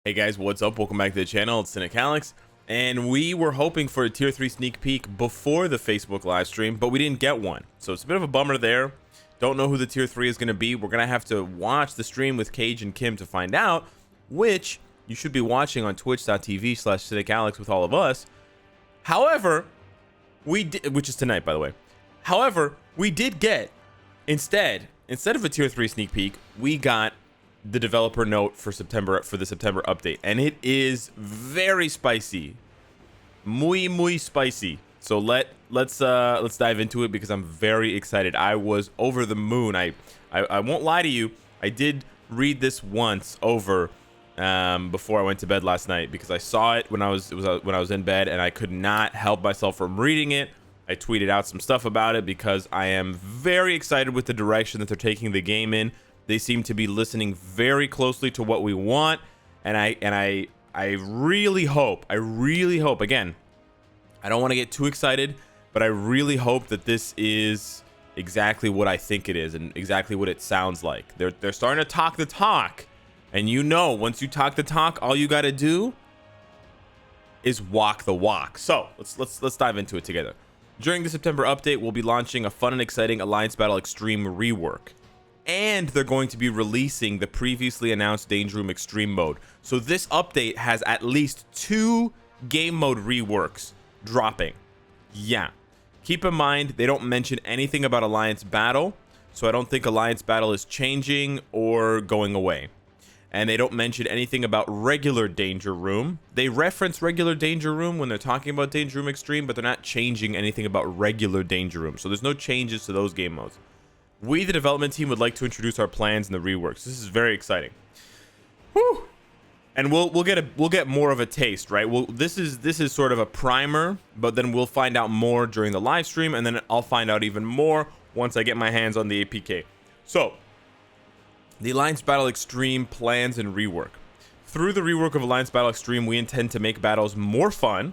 Hey guys, what's up? Welcome back to the channel. It's Cynicalex, and we were hoping for a tier 3 sneak peek before the Facebook live stream, but we didn't get one. So it's a bit of a bummer there. Don't know who the tier 3 is going to be. We're going to have to watch the stream with Cage and Kim to find out, which you should be watching on twitch.tv/Cynicalex with all of us. However, which is tonight, by the way. However, we did get, instead of a tier 3 sneak peek, we got the developer note for the September update, and it is very spicy, muy spicy. So let's dive into it because I'm very excited. I was over the moon. I won't lie to you, I did read this once over before I went to bed last night because I saw it when I was in bed and I could not help myself from reading it. I tweeted out some stuff about it because I am very excited with the direction that they're taking the game in. They seem to be listening very closely to what we want, and I really hope, again, I don't want to get too excited, but I really hope that this is exactly what I think it is and exactly what it sounds like. They're starting to talk the talk, and you know, once you talk the talk, all you got to do is walk the walk. So let's dive into it together. During the September update, we'll be launching a fun and exciting Alliance Battle Extreme rework. And they're going to be releasing the previously announced Danger Room Extreme mode. So this update has at least 2 game mode reworks dropping. Yeah. Keep in mind, they don't mention anything about Alliance Battle. So I don't think Alliance Battle is changing or going away. And they don't mention anything about regular Danger Room. They reference regular Danger Room when they're talking about Danger Room Extreme, but they're not changing anything about regular Danger Room. So there's no changes to those game modes. We, the development team, would like to introduce our plans in the reworks. This is very exciting. Whew. And we'll get more of a taste, right? This is sort of a primer, but then we'll find out more during the live stream, and then I'll find out even more once I get my hands on the APK. So, the Alliance Battle Extreme plans and rework. Through the rework of Alliance Battle Extreme, we intend to make battles more fun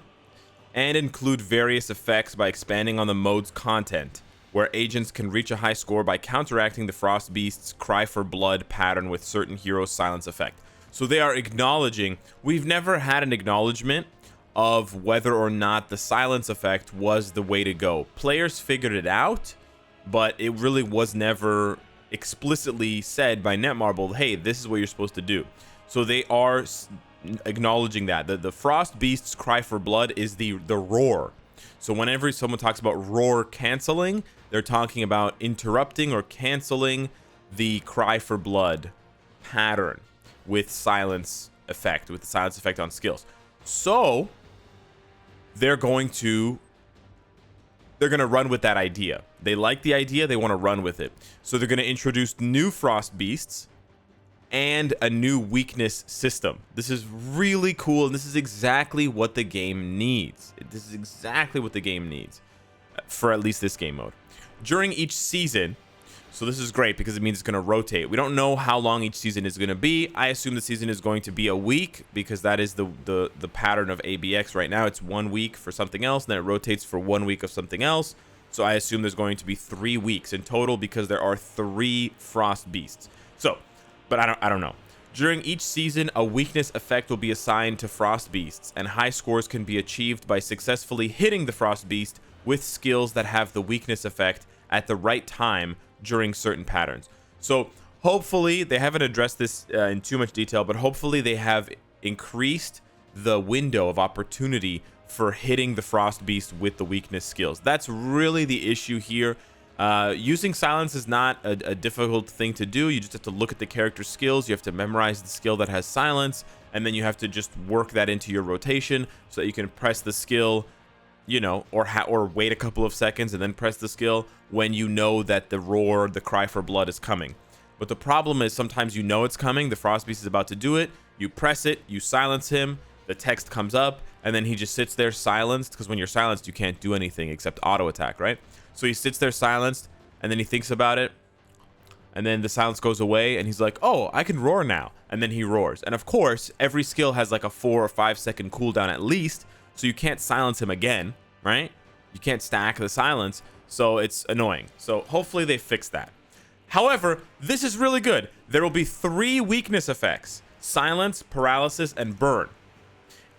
and include various effects by expanding on the mode's content, where agents can reach a high score by counteracting the Frost Beast's cry for blood pattern with certain heroes' silence effect. So they are acknowledging, we've never had an acknowledgement of whether or not the silence effect was the way to go. Players figured it out, but it really was never explicitly said by Netmarble, hey, this is what you're supposed to do. So they are acknowledging that. The Frost Beast's cry for blood is the roar. So whenever someone talks about roar canceling, they're talking about interrupting or canceling the cry for blood pattern with silence effect, with the silence effect on skills. So they're going to run with that idea. They like the idea, they want to run with it. So they're going to introduce new Frost Beasts and a new weakness system. This is really cool, and this is exactly what the game needs. This is exactly what the game needs for at least this game mode. During each season, so this is great because it means it's going to rotate. We don't know how long each season is going to be. I assume the season is going to be a week because that is the pattern of ABX right now. It's 1 week for something else, and then it rotates for 1 week of something else. So I assume there's going to be 3 weeks in total because there are 3 Frost Beasts. So, but I don't know. During each season, a weakness effect will be assigned to Frost Beasts, and high scores can be achieved by successfully hitting the Frost Beast with skills that have the weakness effect at the right time during certain patterns. So hopefully, they haven't addressed this in too much detail, but hopefully they have increased the window of opportunity for hitting the Frost Beast with the weakness skills. That's really the issue here. Using silence is not a difficult thing to do. You just have to look at the character skills. You have to memorize the skill that has silence, and then you have to just work that into your rotation so that you can press the skill, you know, or wait a couple of seconds and then press the skill when you know that the roar, the cry for blood is coming. But the problem is sometimes you know it's coming, the Frost Beast is about to do it, you press it, you silence him, the text comes up, and then he just sits there silenced, because when you're silenced you can't do anything except auto attack, right? So he sits there silenced, and then he thinks about it, and then the silence goes away, and he's like, oh, I can roar now, and then he roars. And of course, every skill has like a 4 or 5 second cooldown at least, so you can't silence him again, right? You can't stack the silence, so it's annoying. So hopefully they fix that. However, this is really good. There will be 3 weakness effects. silence, paralysis, and burn.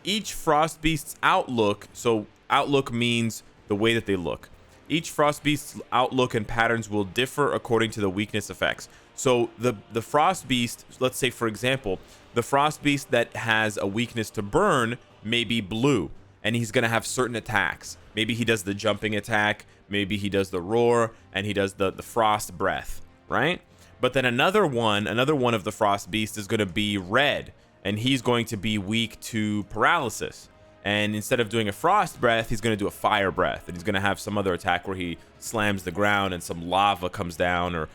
Each frost beast's outlook, so outlook means the way that they look. Each frost beast's outlook and patterns will differ according to the weakness effects. So the frost beast, let's say for example, the frost beast that has a weakness to burn may be blue, and he's gonna have certain attacks. Maybe he does the jumping attack, maybe he does the roar, and he does the frost breath, right? But then another one of the frost beasts is gonna be red, and he's going to be weak to paralysis. And instead of doing a frost breath, he's going to do a fire breath, and he's going to have some other attack where he slams the ground and some lava comes down, or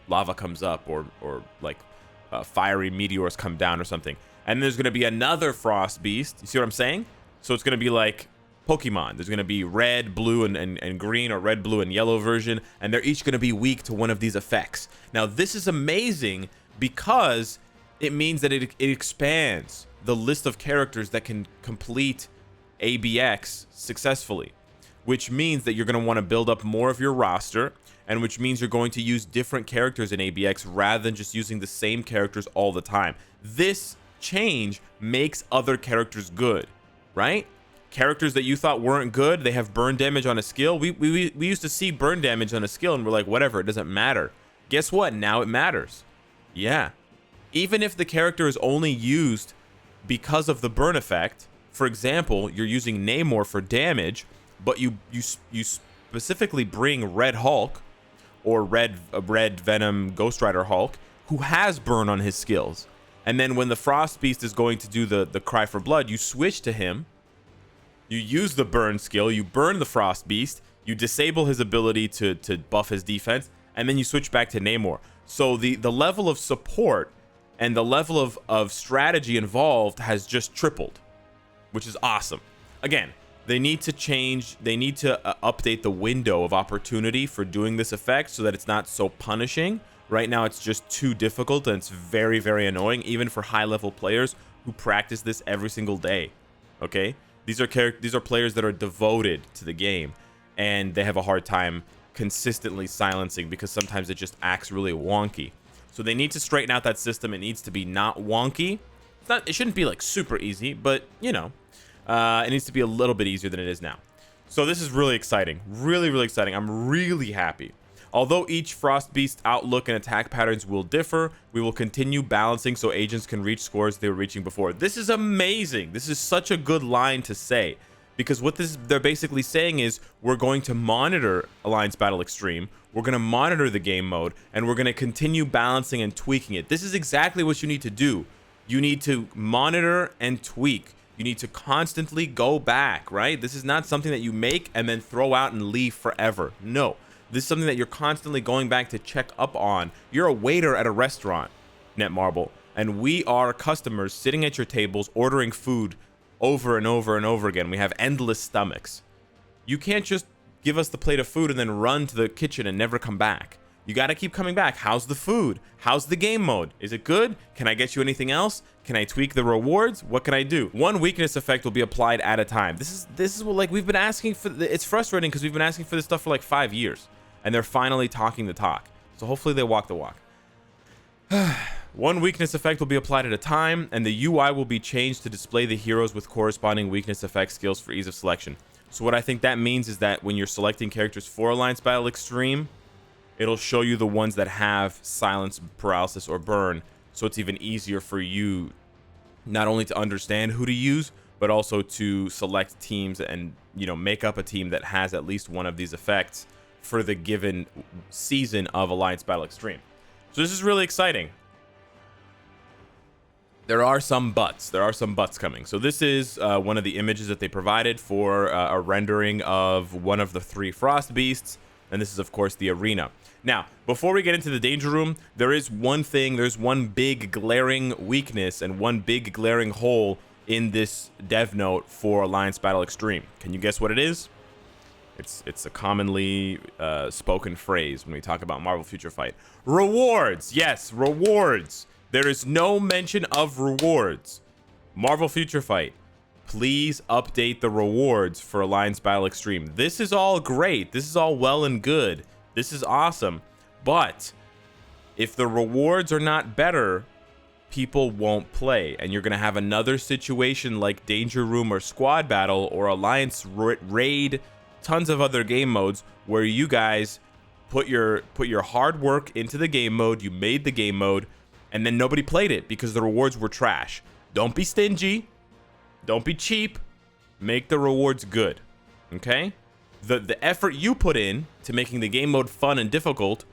lava comes up, or like fiery meteors come down or something. And there's going to be another frost beast. You see what I'm saying? So it's going to be like Pokemon. There's going to be red, blue, and green, or red, blue, and yellow version, and they're each going to be weak to one of these effects. Now, this is amazing because it means that it expands the list of characters that can complete ABX successfully, which means that you're going to want to build up more of your roster, and which means you're going to use different characters in ABX rather than just using the same characters all the time. This change makes other characters good, right? Characters that you thought weren't good, they have burn damage on a skill. We used to see burn damage on a skill and we're like, whatever, it doesn't matter. Guess what? Now it matters. Yeah. Even if the character is only used because of the burn effect, for example, you're using Namor for damage, but you specifically bring Red Hulk or Red Venom Ghost Rider Hulk, who has burn on his skills. And then when the Frost Beast is going to do the Cry for Blood, you switch to him, you use the burn skill, you burn the Frost Beast, you disable his ability to buff his defense, and then you switch back to Namor. So the level of support and the level of strategy involved has just tripled, which is awesome. Again, they need to update the window of opportunity for doing this effect so that it's not so punishing. Right now, it's just too difficult, and it's very, very annoying, even for high-level players who practice this every single day, okay? These are players that are devoted to the game, and they have a hard time consistently silencing because sometimes it just acts really wonky. So they need to straighten out that system. It needs to be not wonky. It shouldn't be like super easy, but you know, it needs to be a little bit easier than it is now. So this is really exciting. Really, really exciting. I'm really happy. Although each Frost Beast outlook and attack patterns will differ, we will continue balancing so agents can reach scores they were reaching before. This is amazing. This is such a good line to say, because what they're basically saying is we're going to monitor Alliance Battle Extreme, we're going to monitor the game mode, and we're going to continue balancing and tweaking it. This is exactly what you need to do. You need to monitor and tweak. You need to constantly go back, right? This is not something that you make and then throw out and leave forever. No, this is something that you're constantly going back to check up on. You're a waiter at a restaurant, Netmarble, and we are customers sitting at your tables ordering food over and over and over again. We have endless stomachs. You can't just give us the plate of food and then run to the kitchen and never come back. You got to keep coming back. How's the food? How's the game mode? Is it good? Can I get you anything else? Can I tweak the rewards? What can I do? One weakness effect will be applied at a time. This is what, like, we've been asking for. It's frustrating because we've been asking for this stuff for like 5 years, and they're finally talking the talk. So hopefully they walk the walk. One weakness effect will be applied at a time, and the UI will be changed to display the heroes with corresponding weakness effect skills for ease of selection. So what I think that means is that when you're selecting characters for Alliance Battle Extreme, it'll show you the ones that have silence, paralysis, or burn, so it's even easier for you not only to understand who to use, but also to select teams and, you know, make up a team that has at least one of these effects for the given season of Alliance Battle Extreme. So this is really exciting. There are some buts. There are some buts coming. So this is one of the images that they provided for a rendering of one of the 3 Frost Beasts. And this is, of course, the arena. Now, before we get into the danger room, there's one big glaring weakness and one big glaring hole in this dev note for Alliance Battle Extreme. Can you guess what it is? It's a commonly spoken phrase when we talk about Marvel Future Fight. Rewards! Yes, rewards! There is no mention of rewards. Marvel Future Fight, please update the rewards for Alliance Battle Extreme. This is all great. This is all well and good. This is awesome. But if the rewards are not better, people won't play, and you're going to have another situation like Danger Room or Squad Battle or Alliance Raid, tons of other game modes where you guys put your hard work into the game mode, you made the game mode, and then nobody played it because the rewards were trash. Don't be stingy, don't be cheap, make the rewards good. Okay? The effort you put in to making the game mode fun and difficult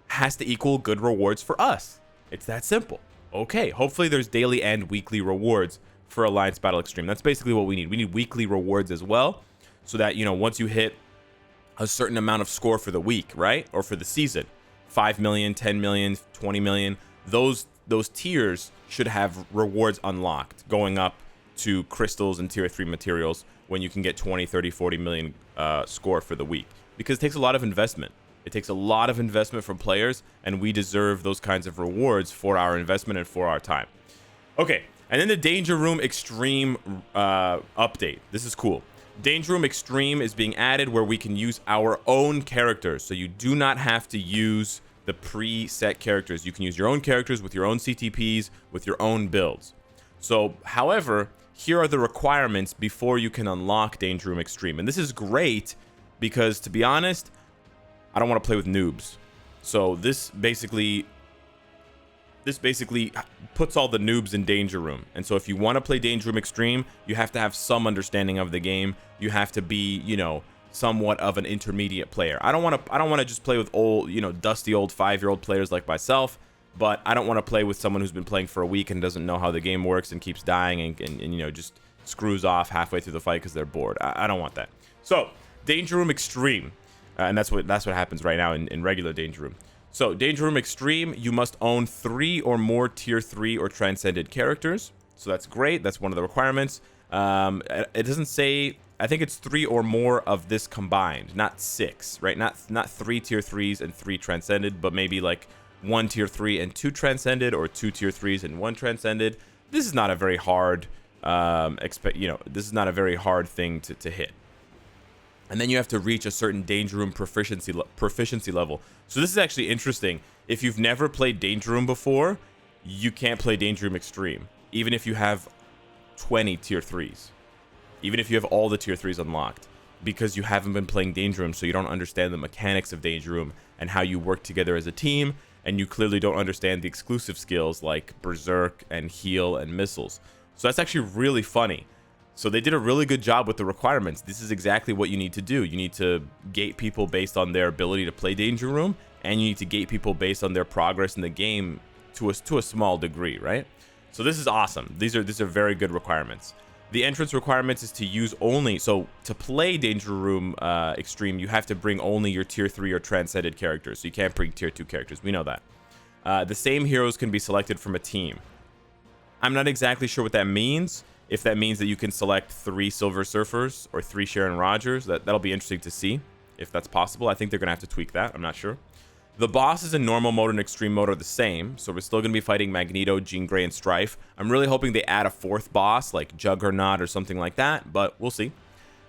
has to equal good rewards for us. It's that simple. Okay, hopefully there's daily and weekly rewards for Alliance Battle Extreme. That's basically what we need. We need weekly rewards as well, so that, you know, once you hit a certain amount of score for the week, right? Or for the season, 5 million, 10 million, 20 million, those tiers should have rewards unlocked going up to crystals and tier 3 materials when you can get 20, 30, 40 million score for the week, because it takes a lot of investment. It takes a lot of investment from players, and we deserve those kinds of rewards for our investment and for our time. Okay, and then the Danger Room Extreme update. This is cool. Danger Room Extreme is being added where we can use our own characters. So you do not have to use the preset characters. You can use your own characters with your own CTPs, with your own builds. So, however, here are the requirements before you can unlock Danger Room Extreme. And this is great because, to be honest, I don't want to play with noobs. So this basically puts all the noobs in Danger Room. And so if you want to play Danger Room Extreme, you have to have some understanding of the game. You have to be, you know, somewhat of an intermediate player. I don't want to just play with old, you know, dusty old 5-year-old players like myself, but I don't want to play with someone who's been playing for a week and doesn't know how the game works and keeps dying and you know, just screws off halfway through the fight because they're bored. I don't want that. So Danger Room Extreme. And that's what happens right now in regular Danger Room. So Danger Room Extreme, you must own 3 or more tier 3 or transcended characters. So that's great. That's one of the requirements. It doesn't say. I think it's 3 or more of this combined, not 6, right? Not 3 tier 3s and 3 transcended, but maybe like 1 tier 3 and 2 transcended, or 2 tier 3s and 1 transcended. This is not a very hard this is not a very hard thing to hit. And then you have to reach a certain Danger Room proficiency level. So this is actually interesting. If you've never played Danger Room before, you can't play Danger Room Extreme, even if you have 20 tier 3s, even if you have all the tier 3s unlocked, because you haven't been playing Danger Room, so you don't understand the mechanics of Danger Room and how you work together as a team, and you clearly don't understand the exclusive skills like Berserk and Heal and Missiles. So that's actually really funny. So they did a really good job with the requirements. This is exactly what you need to do. You need to gate people based on their ability to play Danger Room, and you need to gate people based on their progress in the game to a small degree, right? So this is awesome. These are very good requirements. The entrance requirements is to use only, so to play Danger Room Extreme, you have to bring only your tier 3 or transcended characters. So you can't bring tier 2 characters. We know that. The same heroes can be selected from a team. I'm not exactly sure what that means. If that means that you can select 3 Silver Surfers or 3 Sharon Rogers, that'll be interesting to see if that's possible. I think they're going to have to tweak that. I'm not sure. The bosses in normal mode and extreme mode are the same, so we're still going to be fighting Magneto, Jean Grey, and Strife. I'm really hoping they add a 4th boss, like Juggernaut or something like that, but we'll see.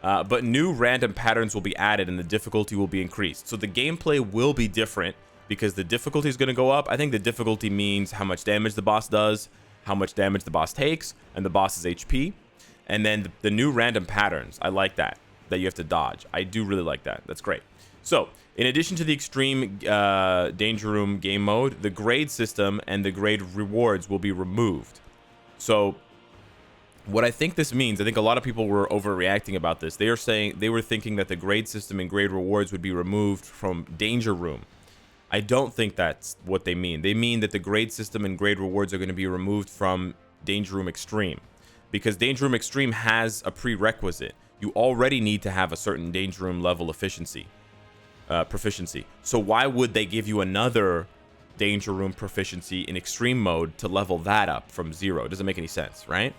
But new random patterns will be added and the difficulty will be increased. So the gameplay will be different because the difficulty is going to go up. I think the difficulty means how much damage the boss does, how much damage the boss takes, and the boss's HP. And then the new random patterns, I like that you have to dodge. I do really like that. That's great. So, in addition to the extreme Danger Room game mode, the grade system and the grade rewards will be removed. So, what I think this means, I think a lot of people were overreacting about this. They were thinking that the grade system and grade rewards would be removed from Danger Room. I don't think that's what they mean. They mean that the grade system and grade rewards are going to be removed from Danger Room Extreme, because Danger Room Extreme has a prerequisite. You already need to have a certain Danger Room level proficiency. So why would they give you another Danger Room proficiency in extreme mode to level that up from 0? It doesn't make any sense, right?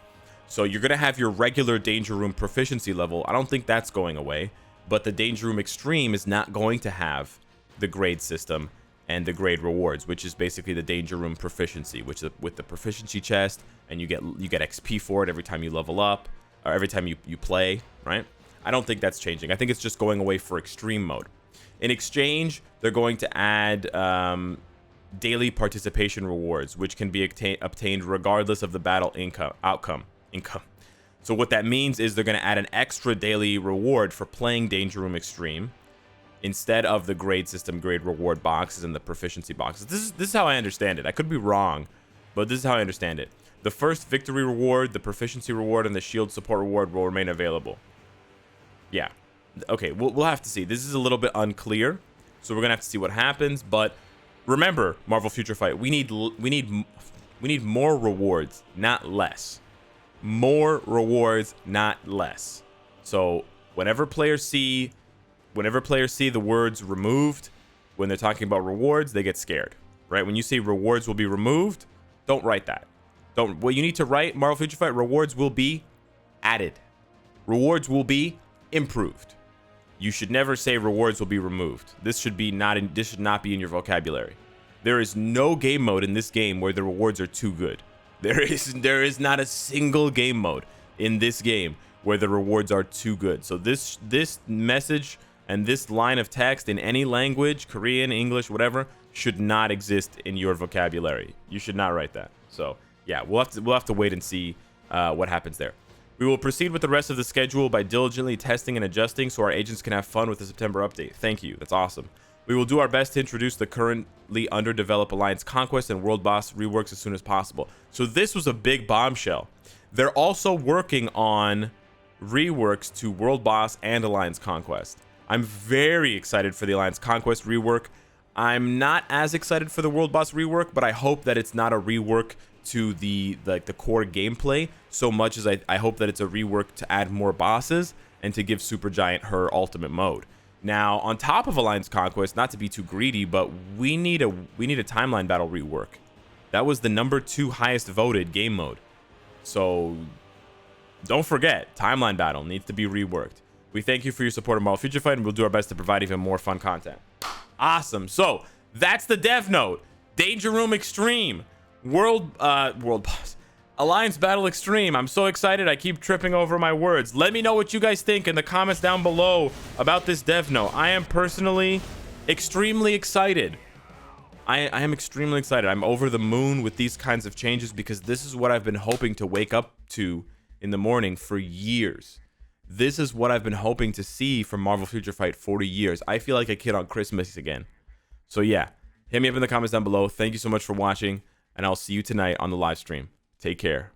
So you're going to have your regular Danger Room proficiency level. I don't think that's going away, but the Danger Room Extreme is not going to have the grade system and the grade rewards, which is basically the Danger Room proficiency, which is with the proficiency chest, and you get XP for it every time you level up, or every time you play, right? I don't think that's changing. I think it's just going away for extreme mode. In exchange, they're going to add daily participation rewards, which can be obtained regardless of the battle outcome. So what that means is they're going to add an extra daily reward for playing Danger Room Extreme instead of the grade system grade reward boxes and the proficiency boxes. This is how I understand it. I could be wrong, but this is how I understand it. The first victory reward, the proficiency reward, and the shield support reward will remain available. Yeah. Okay, we'll have to see. This is a little bit unclear, so we're gonna have to see what happens. But remember, Marvel Future Fight, we need more rewards, not less. More rewards, not less. So whenever players see the words removed, when they're talking about rewards, they get scared, right? When you say rewards will be removed, don't write that. What you need to write, Marvel Future Fight, rewards will be added. Rewards will be improved. You should never say rewards will be removed. This should not be in your vocabulary. There is no game mode in this game where the rewards are too good. There is not a single game mode in this game where the rewards are too good. So this message and this line of text in any language, Korean, English, whatever, should not exist in your vocabulary. You should not write that. So yeah, we'll have to wait and see what happens there. We will proceed with the rest of the schedule by diligently testing and adjusting so our agents can have fun with the September update. Thank you. That's awesome. We will do our best to introduce the currently underdeveloped Alliance Conquest and World Boss reworks as soon as possible. So this was a big bombshell. They're also working on reworks to World Boss and Alliance Conquest. I'm very excited for the Alliance Conquest rework. I'm not as excited for the World Boss rework, but I hope that it's not a rework to the core gameplay so much as I hope that it's a rework to add more bosses and to give Supergiant her ultimate mode. Now, on top of Alliance Conquest, not to be too greedy, but we need a timeline battle rework. That was the #2 highest voted game mode. So don't forget, timeline battle needs to be reworked. We thank you for your support of Marvel Future Fight, and we'll do our best to provide even more fun content. Awesome. So that's the dev note. Danger Room Extreme. World Boss. Alliance Battle Extreme. I'm so excited. I keep tripping over my words. Let me know what you guys think in the comments down below about this dev note. I am personally extremely excited. I am extremely excited. I'm over the moon with these kinds of changes because this is what I've been hoping to wake up to in the morning for years. This is what I've been hoping to see from Marvel Future Fight 40 years. I feel like a kid on Christmas again. So yeah, hit me up in the comments down below. Thank you so much for watching, and I'll see you tonight on the live stream. Take care.